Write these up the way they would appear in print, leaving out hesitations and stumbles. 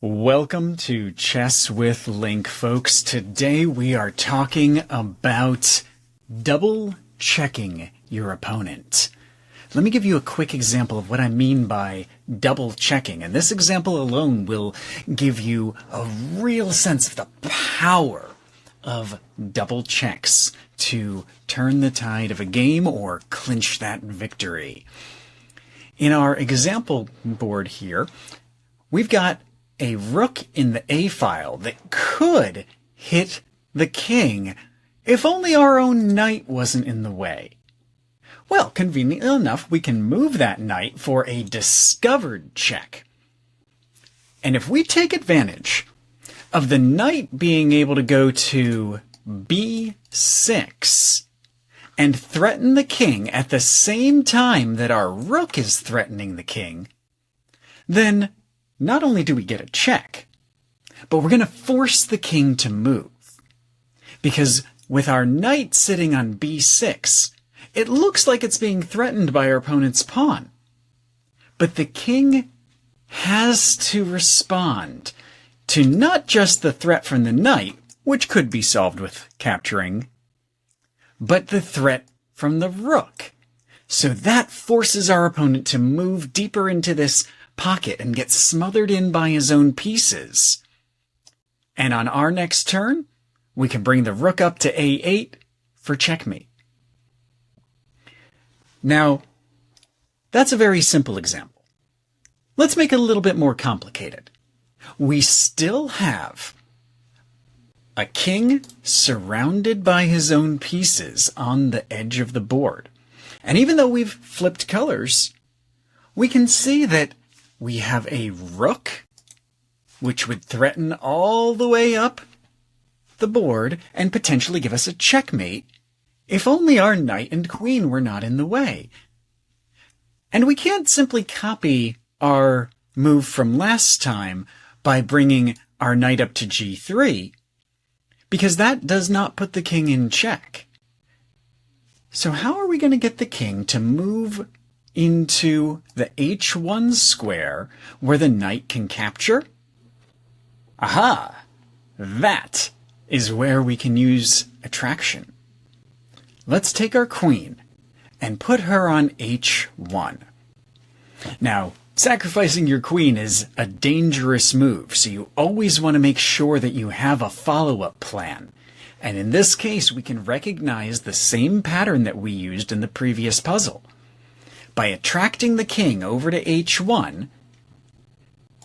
Welcome to Chess with Link, folks. Today we are talking about double checking your opponent. Let me give you a quick example of what I mean by double checking, and this example alone will give you a real sense of the power of double checks to turn the tide of a game or clinch that victory. In our example board here, we've got a rook in the A file that could hit the king if only our own knight wasn't in the way. Well, conveniently enough, we can move that knight for a discovered check. And if we take advantage of the knight being able to go to B6 and threaten the king at the same time that our rook is threatening the king, then not only do we get a check, but we're going to force the king to move. Because with our knight sitting on B6, it looks like it's being threatened by our opponent's pawn. But the king has to respond to not just the threat from the knight, which could be solved with capturing, but the threat from the rook. So that forces our opponent to move deeper into this pocket and get smothered in by his own pieces. And on our next turn, we can bring the rook up to A8 for checkmate. Now, that's a very simple example. Let's make it a little bit more complicated. We still have a king surrounded by his own pieces on the edge of the board. And even though we've flipped colors, we can see that we have a rook, which would threaten all the way up the board and potentially give us a checkmate if only our knight and queen were not in the way. And we can't simply copy our move from last time by bringing our knight up to G3, because that does not put the king in check. So how are we going to get the king to move into the H1 square where the knight can capture? Aha! That is where we can use attraction. Let's take our queen and put her on H1. Now, sacrificing your queen is a dangerous move, so you always want to make sure that you have a follow-up plan. And in this case, we can recognize the same pattern that we used in the previous puzzle. By attracting the king over to H1,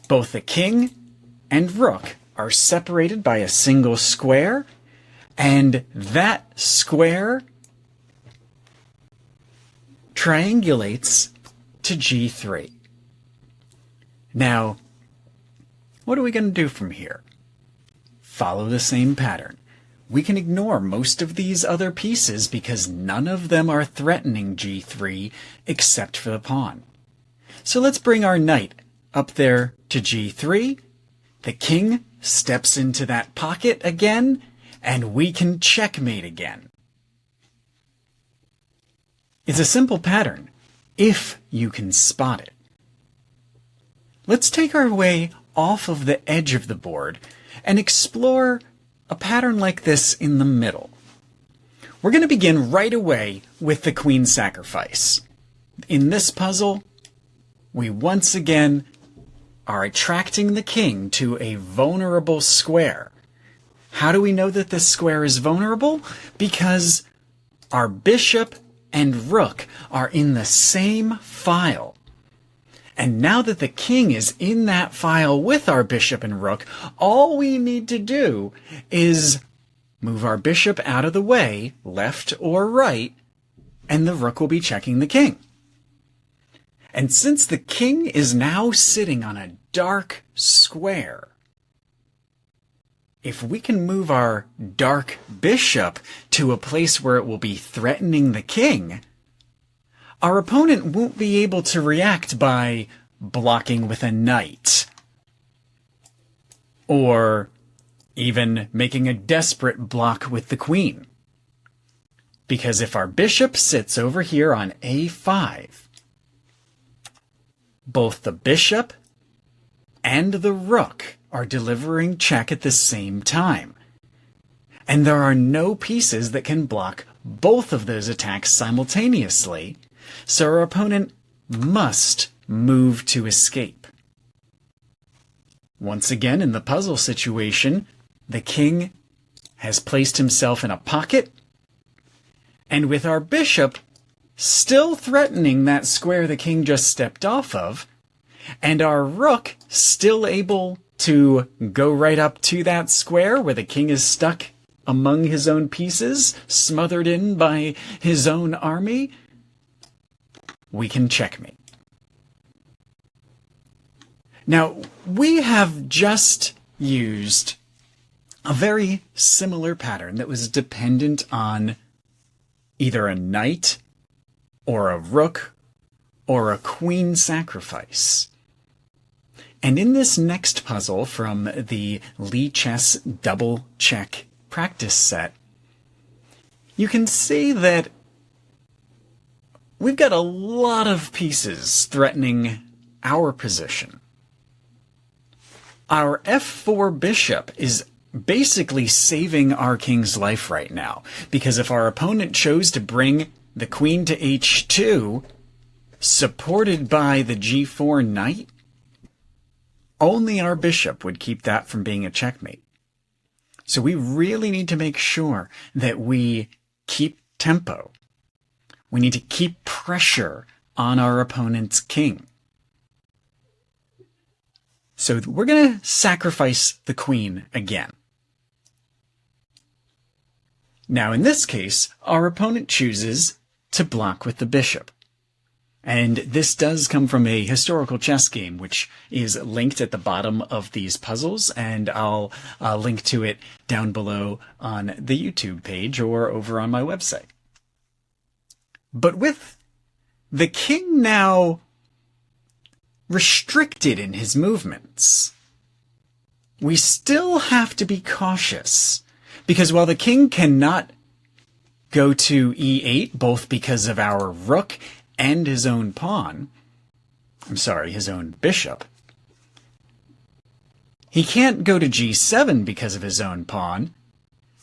both the king and rook are separated by a single square, and that square triangulates to G3. Now, what are we going to do from here? Follow the same pattern. We can ignore most of these other pieces because none of them are threatening G3 except for the pawn. So let's bring our knight up there to G3. The king steps into that pocket again, and we can checkmate again. It's a simple pattern, if you can spot it. Let's take our way off of the edge of the board and explore a pattern like this in the middle. We're going to begin right away with the queen sacrifice. In this puzzle, we once again are attracting the king to a vulnerable square. How do we know that this square is vulnerable? Because our bishop and rook are in the same file. And now that the king is in that file with our bishop and rook, all we need to do is move our bishop out of the way, left or right, and the rook will be checking the king. And since the king is now sitting on a dark square, if we can move our dark bishop to a place where it will be threatening the king, our opponent won't be able to react by blocking with a knight, or even making a desperate block with the queen. Because if our bishop sits over here on A5, both the bishop and the rook are delivering check at the same time. And there are no pieces that can block both of those attacks simultaneously, so our opponent must move to escape. Once again, in the puzzle situation, the king has placed himself in a pocket, and with our bishop still threatening that square the king just stepped off of, and our rook still able to go right up to that square where the king is stuck among his own pieces, smothered in by his own army, we can checkmate. Now, we have just used a very similar pattern that was dependent on either a knight or a rook or a queen sacrifice. And in this next puzzle from the Lichess Double Check practice set, you can see that we've got a lot of pieces threatening our position. Our f4 bishop is basically saving our king's life right now, because if our opponent chose to bring the queen to h2, supported by the g4 knight, only our bishop would keep that from being a checkmate. So we really need to make sure that we keep tempo. We need to keep pressure on our opponent's king. So we're going to sacrifice the queen again. Now in this case, our opponent chooses to block with the bishop. And this does come from a historical chess game, which is linked at the bottom of these puzzles, and I'll link to it down below on the YouTube page or over on my website. But with the king now restricted in his movements, we still have to be cautious, because while the king cannot go to e8, both because of our rook and his own pawn, his own bishop, he can't go to g7 because of his own pawn,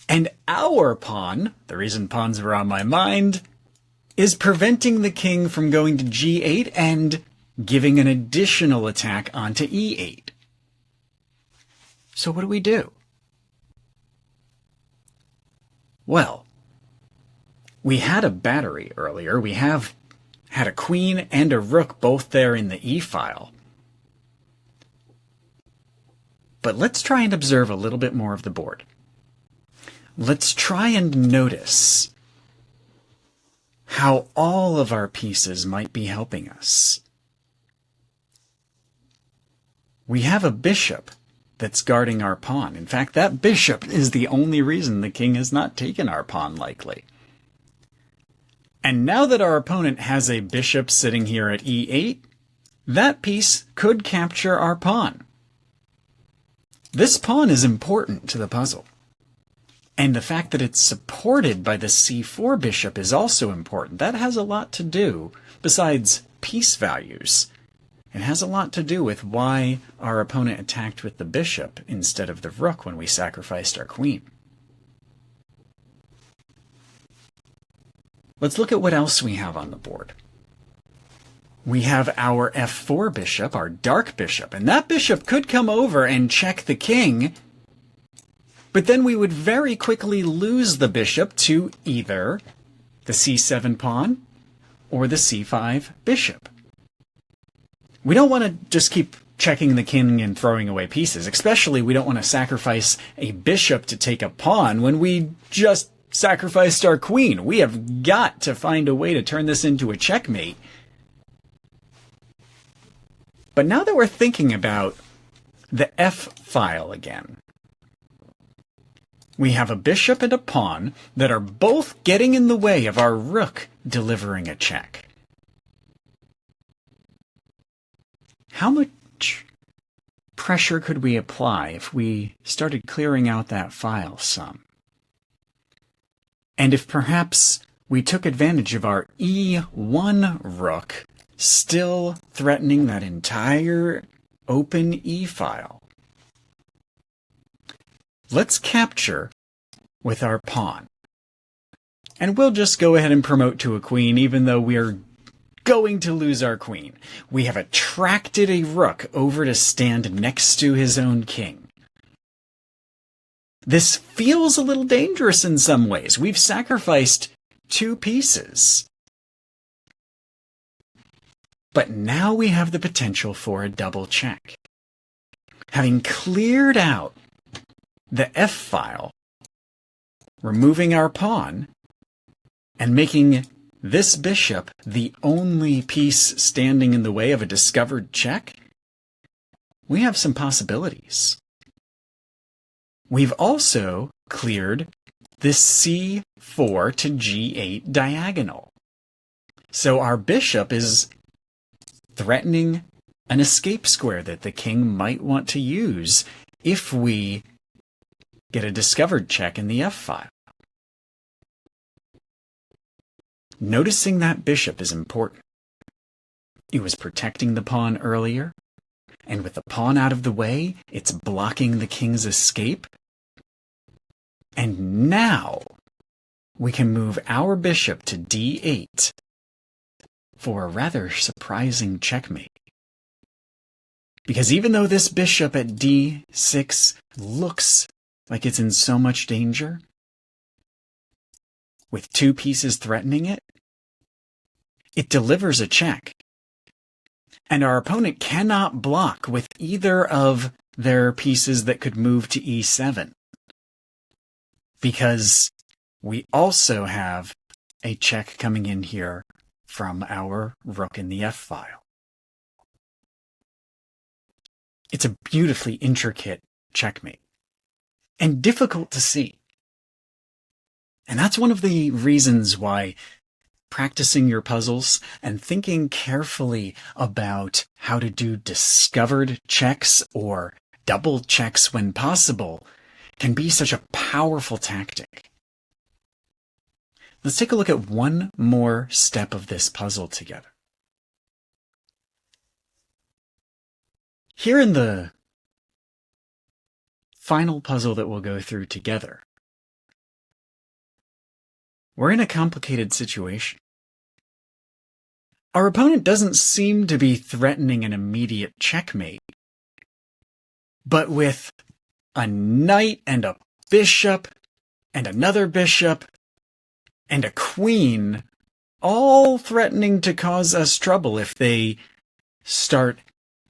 and our pawn, the reason pawns were on my mind, is preventing the king from going to g8 and giving an additional attack onto e8. So what do we do? Well, we had a battery earlier. We have had a queen and a rook both there in the e-file. But let's try and observe a little bit more of the board. Let's try and notice how all of our pieces might be helping us. We have a bishop that's guarding our pawn. In fact, that bishop is the only reason the king has not taken our pawn, likely. And now that our opponent has a bishop sitting here at e8, that piece could capture our pawn. This pawn is important to the puzzle. And the fact that it's supported by the c4 bishop is also important. That has a lot to do, besides piece values. It has a lot to do with why our opponent attacked with the bishop instead of the rook when we sacrificed our queen. Let's look at what else we have on the board. We have our f4 bishop, our dark bishop, and that bishop could come over and check the king, but then we would very quickly lose the bishop to either the c7 pawn or the c5 bishop. We don't want to just keep checking the king and throwing away pieces, especially we don't want to sacrifice a bishop to take a pawn when we just sacrificed our queen. We have got to find a way to turn this into a checkmate. But now that we're thinking about the f-file again, we have a bishop and a pawn that are both getting in the way of our rook delivering a check. How much pressure could we apply if we started clearing out that file some? And if perhaps we took advantage of our e1 rook still threatening that entire open e-file? let's capture with our pawn. And we'll just go ahead and promote to a queen, even though we are going to lose our queen. We have attracted a rook over to stand next to his own king. This feels a little dangerous in some ways. We've sacrificed 2 pieces. But now we have the potential for a double check. Having cleared out the f-file, removing our pawn, and making this bishop the only piece standing in the way of a discovered check, we have some possibilities. We've also cleared this c4 to g8 diagonal. So our bishop is threatening an escape square that the king might want to use if we get a discovered check in the f-file. Noticing that bishop is important. It was protecting the pawn earlier, and with the pawn out of the way, it's blocking the king's escape. And now we can move our bishop to d8 for a rather surprising checkmate. Because even though this bishop at d6 looks like it's in so much danger, with 2 pieces threatening it, it delivers a check. And our opponent cannot block with either of their pieces that could move to e7. Because we also have a check coming in here from our rook in the f-file. It's a beautifully intricate checkmate, and difficult to see. And that's one of the reasons why practicing your puzzles and thinking carefully about how to do discovered checks or double checks when possible can be such a powerful tactic. Let's take a look at one more step of this puzzle together. Here in the final puzzle that we'll go through together, we're in a complicated situation. Our opponent doesn't seem to be threatening an immediate checkmate, but with a knight and a bishop and another bishop and a queen all threatening to cause us trouble if they start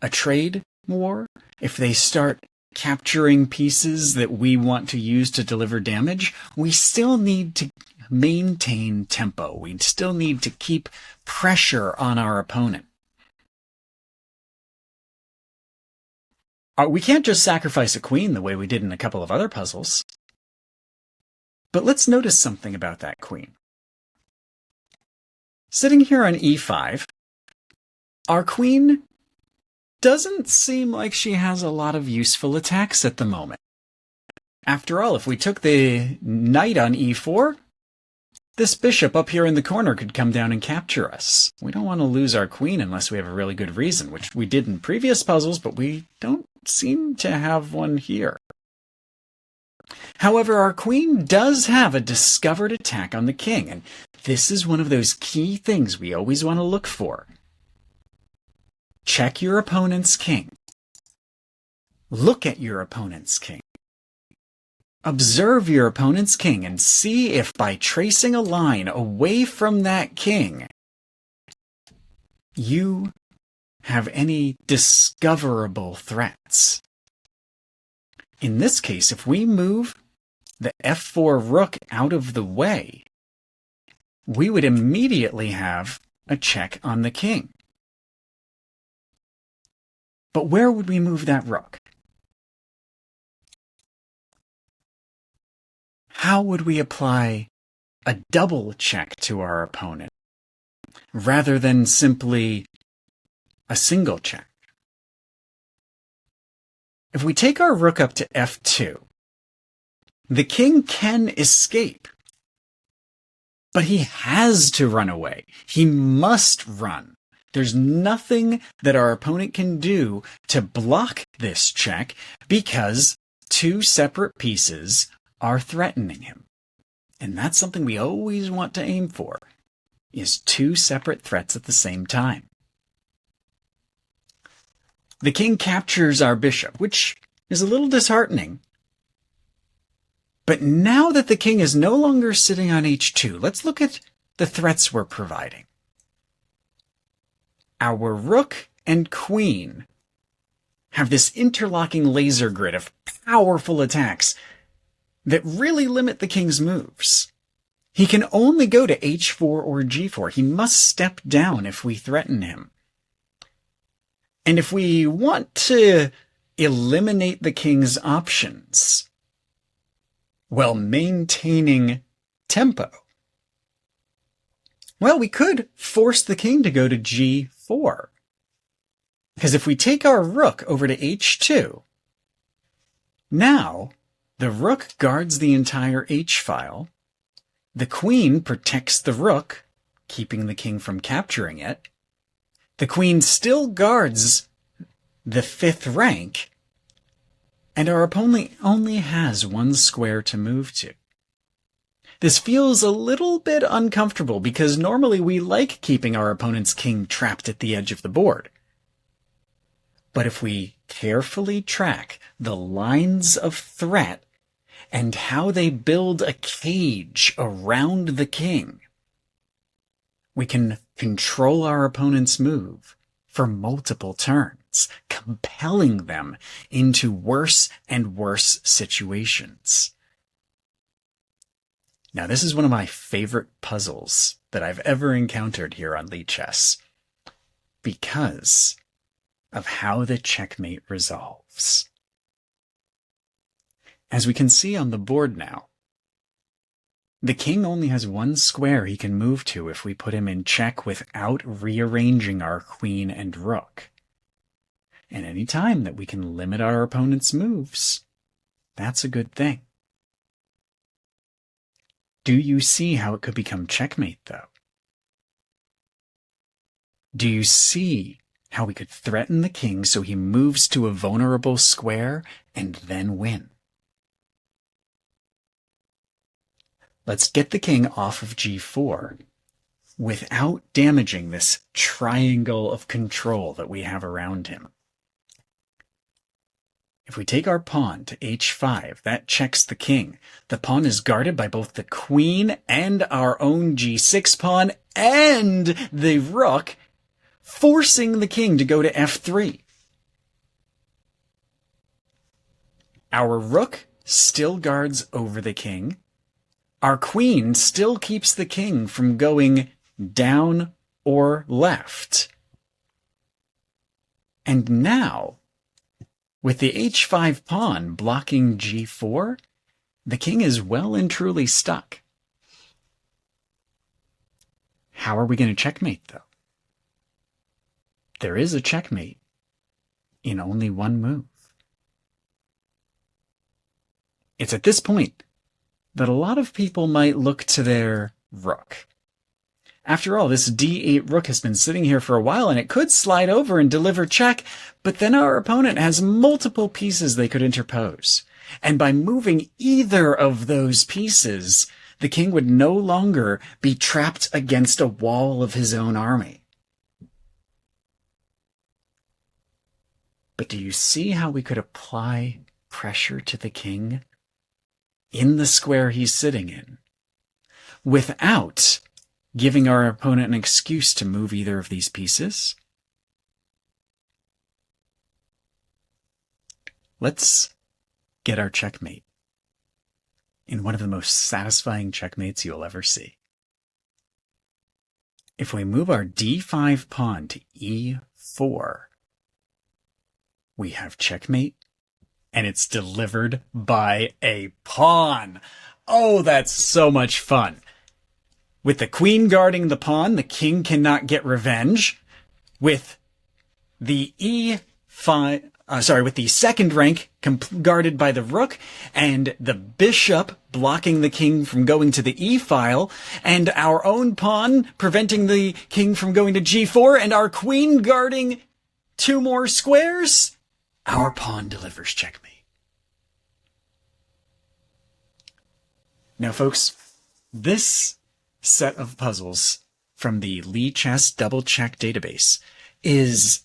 a trade war, if they start capturing pieces that we want to use to deliver damage, we still need to maintain tempo. We still need to keep pressure on our opponent. We can't just sacrifice a queen the way we did in a couple of other puzzles. But let's notice something about that queen. Sitting here on e5, our queen doesn't seem like she has a lot of useful attacks at the moment. After all, if we took the knight on e4, this bishop up here in the corner could come down and capture us. We don't want to lose our queen unless we have a really good reason, which we did in previous puzzles, but we don't seem to have one here. However, our queen does have a discovered attack on the king, and this is one of those key things we always want to look for. Check your opponent's king. Look at your opponent's king. Observe your opponent's king and see if by tracing a line away from that king, you have any discoverable threats. In this case, if we move the f4 rook out of the way, we would immediately have a check on the king. But where would we move that rook? How would we apply a double check to our opponent rather than simply a single check? If we take our rook up to f2, the king can escape, but he has to run away. He must run. There's nothing that our opponent can do to block this check because two separate pieces are threatening him. And that's something we always want to aim for, is two separate threats at the same time. The king captures our bishop, which is a little disheartening. But now that the king is no longer sitting on h2, let's look at the threats we're providing. Our rook and queen have this interlocking laser grid of powerful attacks that really limit the king's moves. He can only go to h4 or g4. He must step down if we threaten him. And if we want to eliminate the king's options while maintaining tempo, well, we could force the king to go to g4. Because if we take our rook over to h2, now the rook guards the entire h-file, the queen protects the rook, keeping the king from capturing it, the queen still guards the 5th rank, and our opponent only has one square to move to. This feels a little bit uncomfortable because normally we like keeping our opponent's king trapped at the edge of the board. But if we carefully track the lines of threat and how they build a cage around the king, we can control our opponent's move for multiple turns, compelling them into worse and worse situations. Now, this is one of my favorite puzzles that I've ever encountered here on Lichess because of how the checkmate resolves. As we can see on the board now, the king only has one square he can move to if we put him in check without rearranging our queen and rook. And any time that we can limit our opponent's moves, that's a good thing. Do you see how it could become checkmate, though? Do you see how we could threaten the king so he moves to a vulnerable square and then win? Let's get the king off of g4 without damaging this triangle of control that we have around him. If we take our pawn to h5, that checks the king. The pawn is guarded by both the queen and our own g6 pawn and the rook, forcing the king to go to f3. Our rook still guards over the king. Our queen still keeps the king from going down or left. And now, with the h5 pawn blocking g4, the king is well and truly stuck. How are we going to checkmate, though? There is a checkmate in only one move. It's at this point that a lot of people might look to their rook. After all, this d8 rook has been sitting here for a while, and it could slide over and deliver check, but then our opponent has multiple pieces they could interpose. And by moving either of those pieces, the king would no longer be trapped against a wall of his own army. But do you see how we could apply pressure to the king in the square he's sitting in without giving our opponent an excuse to move either of these pieces? Let's get our checkmate in one of the most satisfying checkmates you'll ever see. If we move our d5 pawn to e4, we have checkmate, and it's delivered by a pawn. Oh, that's so much fun. With the queen guarding the pawn, the king cannot get revenge. With the with the 2nd rank guarded by the rook, and the bishop blocking the king from going to the e-file, and our own pawn preventing the king from going to g4, and our queen guarding 2 more squares, our pawn delivers checkmate. Now, folks, this set of puzzles from the Lichess Double Check database is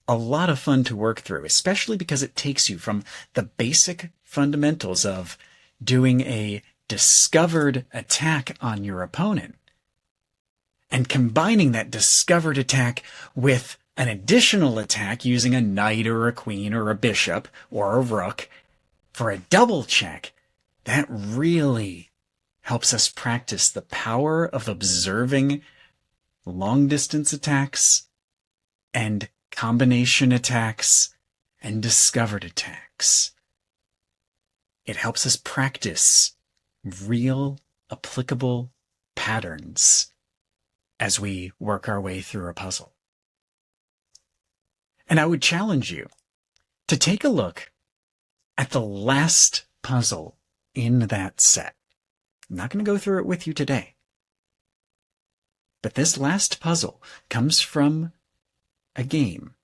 a lot of fun to work through, especially because it takes you from the basic fundamentals of doing a discovered attack on your opponent and combining that discovered attack with an additional attack using a knight or a queen or a bishop or a rook for a double check. That really helps us practice the power of observing long-distance attacks and combination attacks and discovered attacks. It helps us practice real, applicable patterns as we work our way through a puzzle. And I would challenge you to take a look at the last puzzle in that set. I'm not going to go through it with you today. But this last puzzle comes from a game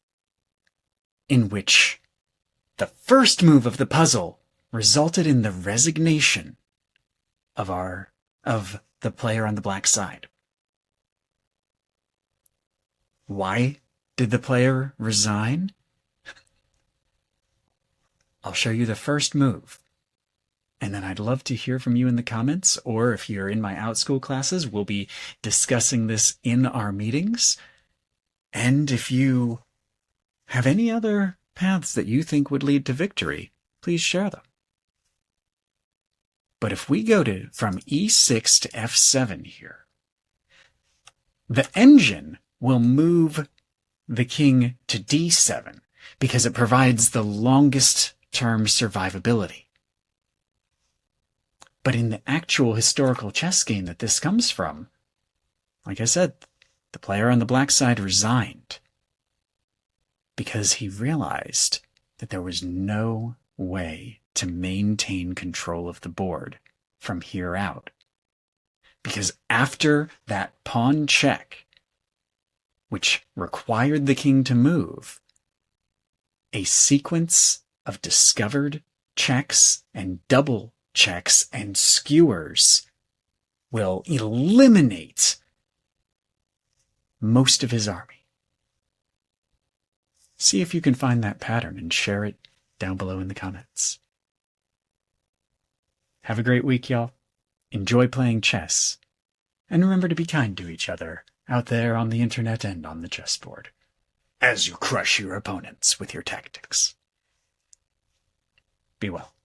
in which the first move of the puzzle resulted in the resignation of the player on the black side. Why did the player resign? I'll show you the first move. And then I'd love to hear from you in the comments, or if you're in my OutSchool classes, we'll be discussing this in our meetings. And if you have any other paths that you think would lead to victory, please share them. But if we go from E6 to F7 here, the engine will move the king to D7 because it provides the longest term survivability. But in the actual historical chess game that this comes from, like I said, the player on the black side resigned because he realized that there was no way to maintain control of the board from here out. Because after that pawn check, which required the king to move, a sequence of discovered checks and double checks and skewers will eliminate most of his army. See if you can find that pattern and share it down below in the comments. Have a great week, y'all. Enjoy playing chess. And remember to be kind to each other out there on the internet and on the chessboard as you crush your opponents with your tactics. Be well.